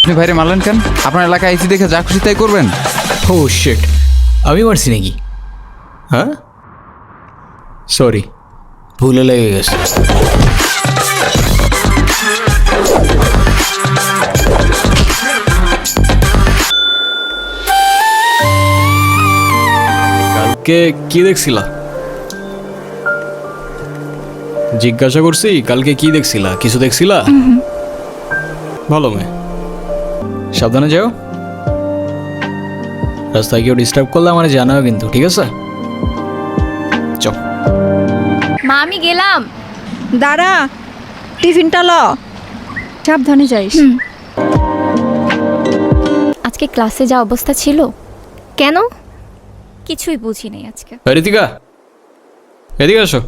আপনি ভাইরে মারলেন কেন? আপনার এলাকায় আইসি দেখে যা খুশি তাই করবেন? ও শিট, আমি মারছি নাকি? হ্যাঁ, সরি, ভুলে লেগে গেছে। কালকে কি দেখছিলা? জিজ্ঞাসা করছি কালকে কি দেখছিলা? কিছু দেখছিলা? ভালো মেয়ে, সাবধানে যাও। রাস্তায় কেউ ডিস্টার্ব করলে আমার জানাও কিন্তু, ঠিক আছে? চল। মা আমি গেলাম। দাঁড়া, টিফিনটা ল, সাবধানে যাইস। আজকে ক্লাসে যা অবস্থা ছিল, কেন কিছুই বুঝি নাই আজকে। ঋতিকা, এদিকে আসো।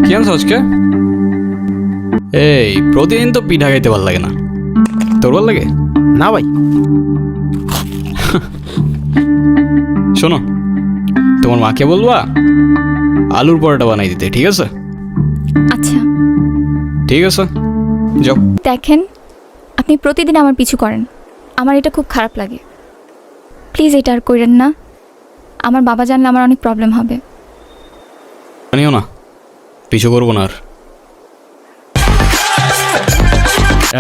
কি আনছো আজকে? এই প্রতিদিন তো পিঠা খাইতে ভালো লাগে না, তোর ভালো লাগে? না ভাই। শোনো, তোমার মাকে বলবা আলুর পরোটা বানাই দিতে, ঠিক আছে? আচ্ছা ঠিক আছে, যাও। দেখেন, আপনি প্রতিদিন আমার পিছু করেন, আমার এটা খুব খারাপ লাগে। প্লিজ এটা আর করেন না, আমার বাবা জানলে আমার অনেক প্রবলেম হবে। জানিও না, পিছু করবো না আর।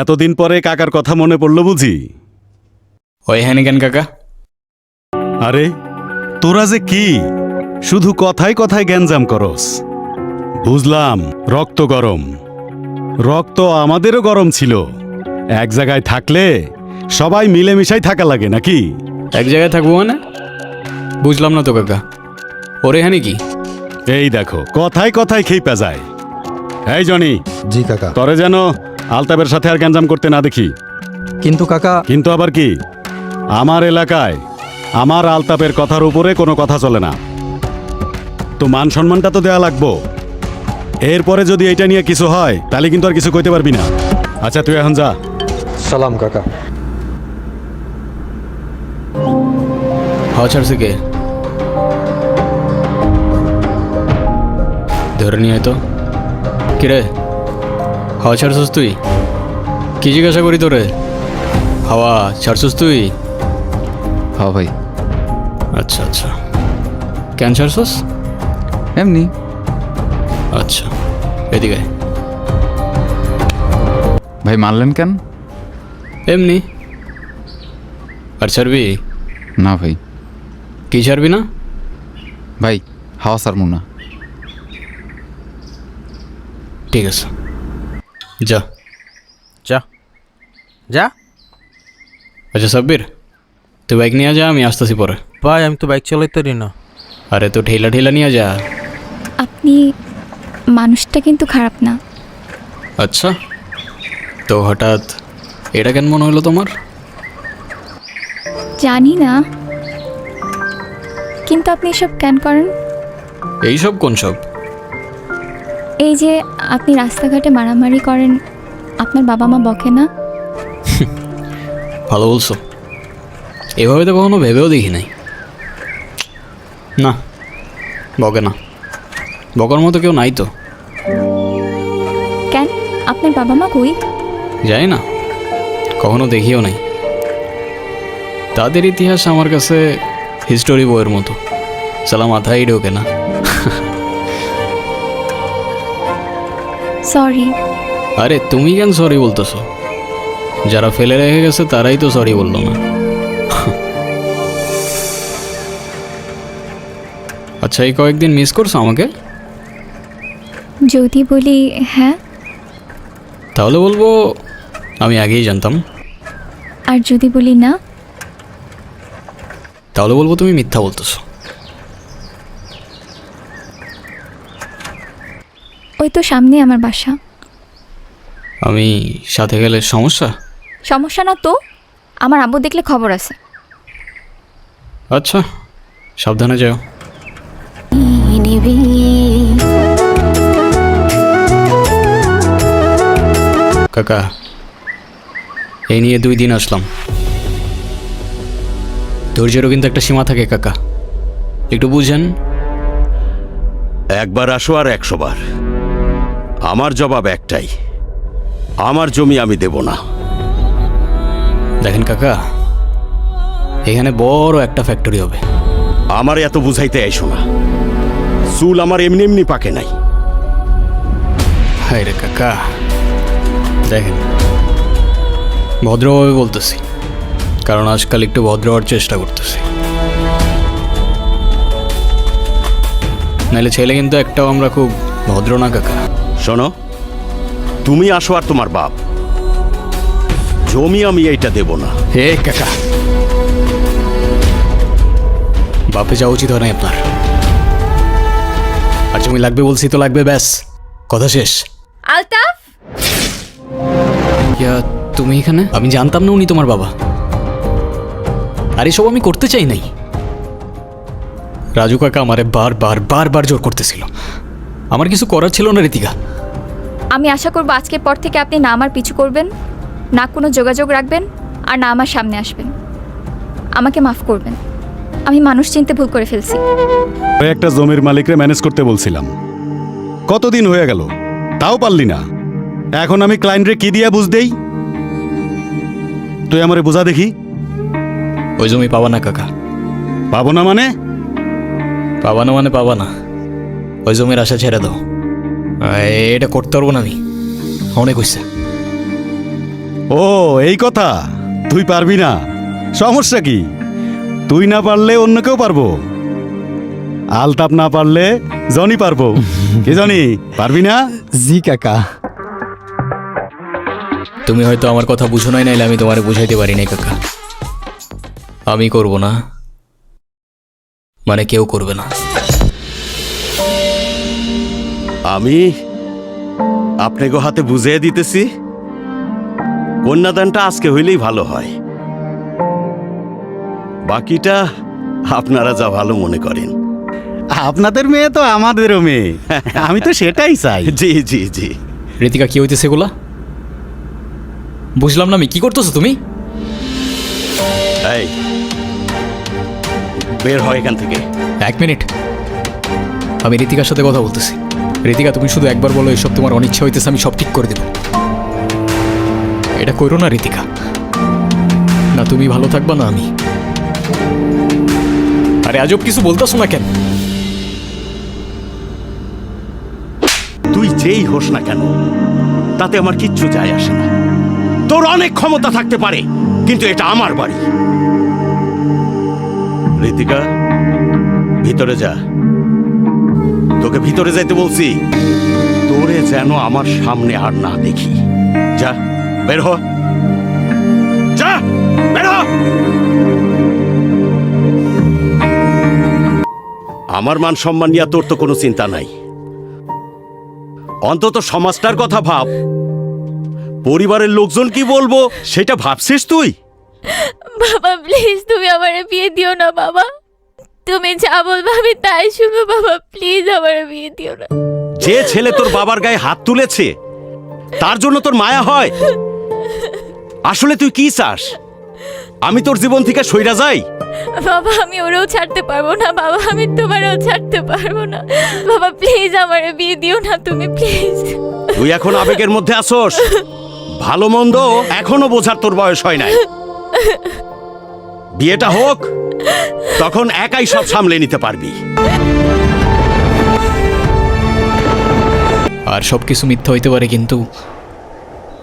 এতদিন পরে কাকার কথা মনে পড়লো বুঝি? ওই হ্যানি কেন কাকা? আরে তোরা যে কি শুধু কথায় কথায় গ্যাঞ্জাম করস। বুঝলাম রক্ত গরম, রক্ত আমাদেরও গরম ছিল। এক জায়গায় থাকলে সবাই মিলেমিশাই থাকা লাগে নাকি? এক জায়গায় থাকবো মানে? বুঝলাম না তো কাকা, ওরে হ্যানি কি? এই দেখো কথায় কথায় খেইপা যায়। এই জনি, জি কাকা। তরে যেন আলতাবের সাথে আর গ্যাঞ্জাম করতে না দেখি। কিন্তু কাকা, কিন্তু আবার কি, আমার এলাকায় আমার আলতাপের কথার উপরে কোনো কথা চলে না। তো মান সম্মানটা তো দেয়া লাগবো। এরপরে যদি এটা নিয়ে কিছু হয় তাহলে কিন্তু আর কিছু কইতে পারবি না। আচ্ছা তুই এখন যা। সালাম কাকা। হাওয়া ছাড়ছে কে? ধরে নিয়ে তো। কিরে, হাওয়া ছাড়ছস তুই? কি জিজ্ঞাসা করি তোরে? হাওয়া ছাড়ছস তুই? হ্যাঁ ভাই। আচ্ছা আচ্ছা, কেন ছাড়ছস? এমনি। আচ্ছা, এদিকে আয়। ভাই মারলেন কেন? এমনি। আর ছাড়বি? না ভাই। কি ছাড়বি না? ভাই হাওয়া ছাড়বো না। ঠিক আছে, যা যা যা। আচ্ছা সাব্বির, তুই বাইক নিয়ে যা, আমি আসতেছি পরে। ভাই আমি তো বাইক চালাইতে পারি না। আরে তো ঠেলা ঠেলা নিয়ে যা। আপনি মানুষটা কিন্তু খারাপ না। আচ্ছা, তো হঠাৎ এটা কেন মনে হলো তোমার? জানি না, কিন্তু আপনি এসব কেন করেন? এইসব কোন সব? এই যে আপনি রাস্তাঘাটে মারামারি করেন, আপনার বাবা মা বকে না? ভালো বলছো, এভাবে তো কখনো ভেবেও দেখি নাই। না, বকে না, বকার মতো কেউ নাই তো। কেন, আপনার বাবা মা কই? যাই না, কখনো দেখিও নাই। তাদের ইতিহাস আমার কাছে হিস্টোরি বইয়ের মতো, সালা মাথায় ঢোকে না। সরি। আরে তুমি কেন সরি বলতেছো? যারা ফেলে রেখে গেছে তারাই তো সরি বললো না। আচ্ছা, এই কয়েকদিন মিস করছো আমাকে? যদি বলি হ্যাঁ, তাহলে বলবো আমি আগেই জানতাম। আর যদি বলি না, তাহলে বলবো তুমি মিথ্যা বলতেছো। ওই তো সামনে আমার বাসা। আমি সাথে গেলে সমস্যা? সমস্যা না তো, আমার আব্বু দেখলে খবর আছে। আচ্ছা, সাবধানে যাও। কাকা, এই নিয়ে 2 দিন আসলাম। ধৈর্যেরও কিন্তু একটা সীমা থাকে কাকা, একটু বুঝেন। একবার আসো আর 100 বার। আমার জবাব একটাই, আমার জমি আমি দেব না। দেখেন কাকা, এখানে বড় একটা ফ্যাক্টরি হবে। আমার এত বুঝাইতে আইসো না, চুল আমার এমনি এমনি পাকে নাই। হায় রে কাকা, দেখেন ভদ্রভাবে বলতেছি, কারণ আজকাল একটু ভদ্র হওয়ার চেষ্টা করতেছি। নাহলে ছেলে কিন্তু একটাও আমরা খুব ভদ্র না কাকা। শোনো, তুমি আসো আর তোমার বাপ, জমি আমি এইটা দেব না। হে কাকা, বাপে যাওয়া উচিত হয় না আপনার। আর জমি লাগবে বলছি তো লাগবে, ব্যাস, কথা শেষ। আলতাফ, ইয়া, তুমি এখানে? আমি জানতাম না উনি তোমার বাবা। আর এসব আমি করতে চাই নাই। রাজু কাকা আমারে বারবার জোর করতেছিল। আমার কিছু করার ছিল না ঋতিকা। আমি আশা করব আজকের পর থেকে আপনি না আমার পিছু করবেন, না কোনো যোগাযোগ রাখবেন, আর না আমার সামনে আসবেন। আমাকে মাফ করবেন, আমি মানুষ চিনতে ভুল করে ফেলছি। ওই একটা জমির মালিকরে ম্যানেজ করতে বলছিলাম, কতদিন হয়ে গেল, তাও পারলি না। এখন আমি ক্লায়েন্টরে কি দিয়া বুঝ দেই? তুই আমারে বুঝা দেখি। ওই জমি পাবা না কাকা। পাবো না মানে? পাবা না মানে পাবা না। ওই জমির আশা ছেড়ে দাও। এটা করতে পারবো না আমি, অনেক হয়েছে। ও এই কথা, তুই পারবি না? সমস্যা কি? তুই না পারলে অন্য কেউ পারবো। আলতাপ না পারলে জনি পারবো। কি জনি, পারবি না? জি কাকা। তুমি হয়তো আমার কথা বুঝো নাই, নাইলে আমি তোমারে বুঝাইতে পারি নাই কাকা। আমি করব না মানে কেউ করবে না। আমি আপনাকে হাতে বুঝিয়ে দিতেছি, কন্যাদানটা আজকে হইলেই ভালো হয়। বাকিটা আপনারা যা ভালো মনে করেন। আপনাদের মেয়ে তো আমাদেরও মেয়ে, আমি তো সেটাই চাই। জি জি জি। ঋতিকা, কি হইতেছে এগুলা? বুঝলাম না আমি, কি করতেছো তুমি? এই বের হয় এখান থেকে। 1 মিনিট, আমি ঋতিকার সাথে কথা বলতেছি। ঋতিকা, তুমি শুধু একবার বলো এসব তোমার অনিচ্ছা হইতেছে, আমি সব ঠিক করে দেব। এটা করো না ঋতিকা, না তুমি ভালো থাকবা না আমি। আরে আজব কিছু বলতেছো না কেন? তুই যেই হোস না কেন, তাতে আমার কিচ্ছু যায় আসে না। তোর অনেক ক্ষমতা থাকতে পারে, কিন্তু এটা আমার বাড়ি। ঋতিকা, ভিতরে যা। তোকে ভিতরে যাইতে বলছি। তোরে যেন আমার সামনে আর না দেখি। যা, বের হ। যা, বের হ। আমার মান সম্মান নিয়ে তোর তো কোনো চিন্তা নাই, অন্তত সমাজটার কথা ভাব। পরিবারের লোকজন কি বলবো সেটা ভাবছিস তুই? বাবা প্লিজ, তুমি আমারে বিয়ে দিও না বাবা। তুমি যা বলবে আমি তাই শুনবো বাবা, প্লিজ আমারে বিয়ে দিও না। যে ছেলে তোর বাবার গায়ে হাত তুলেছে তার জন্য তোর মায়া হয়? আসলে তুই কি চাস? আমি তোর জীবন থেকে সইরা যাই? বাবা আমি ওরেও ছাড়তে পারবো না বাবা, আমি তোমারও ছাড়তে পারবো না বাবা, প্লিজ আমারে বিয়ে দিও না তুমি, প্লিজ। তুই এখন আবেগের মধ্যে আসোস, ভালো মন্দ এখনো বোঝার তোর বয়স হয় নাই। বিয়েটা হোক, তখন একাই সব সামলে নিতে পারবি। আর সব কিছু মিথ্যা হইতে পারে, কিন্তু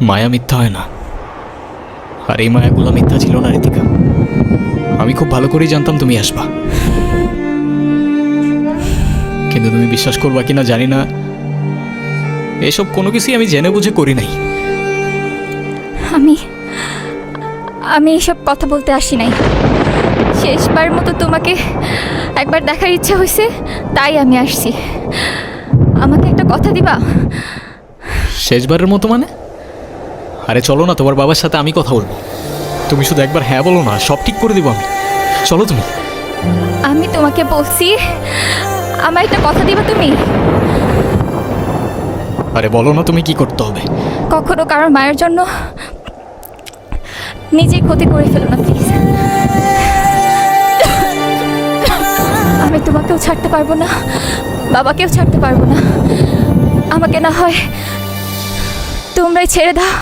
মায়া মিথ্যা হয় না। আর এই মায়াগুলো মিথ্যা ছিল না ঋতিকা। আমি খুব ভালো করেই জানতাম তুমি আসবা, কিন্তু তুমি বিশ্বাস করবা কিনা জানি না, এসব কোনো কিছুই আমি জেনে বুঝে করি নাই। আমি এসব কথা বলতে আসি নাই। শেষবার মতো তোমাকে একবার দেখার ইচ্ছা হয়েছে, তাই আমি আসছি। আমাকে একটা কথা দিবা? শেষবারের মতো মানে? আরে চলো না, তোমার বাবার সাথে আমি কথা বলবো। তুমি শুধু একবার হ্যাঁ বলো না, সব ঠিক করে দিব আমি। চলো তুমি। আমি তোমাকে বলছি, আমার একটা কথা দিবা তুমি? আরে বলো না, তুমি কি করতে হবে? কখনো কারোর মায়ের জন্য নিজেই ক্ষতি করে ফেলো না প্লিজ। আমি তোমাকেও ছাড়তে পারবো না, বাবাকেও ছাড়তে পারবো না। আমাকে না হয় তোমরাই ছেড়ে দাও।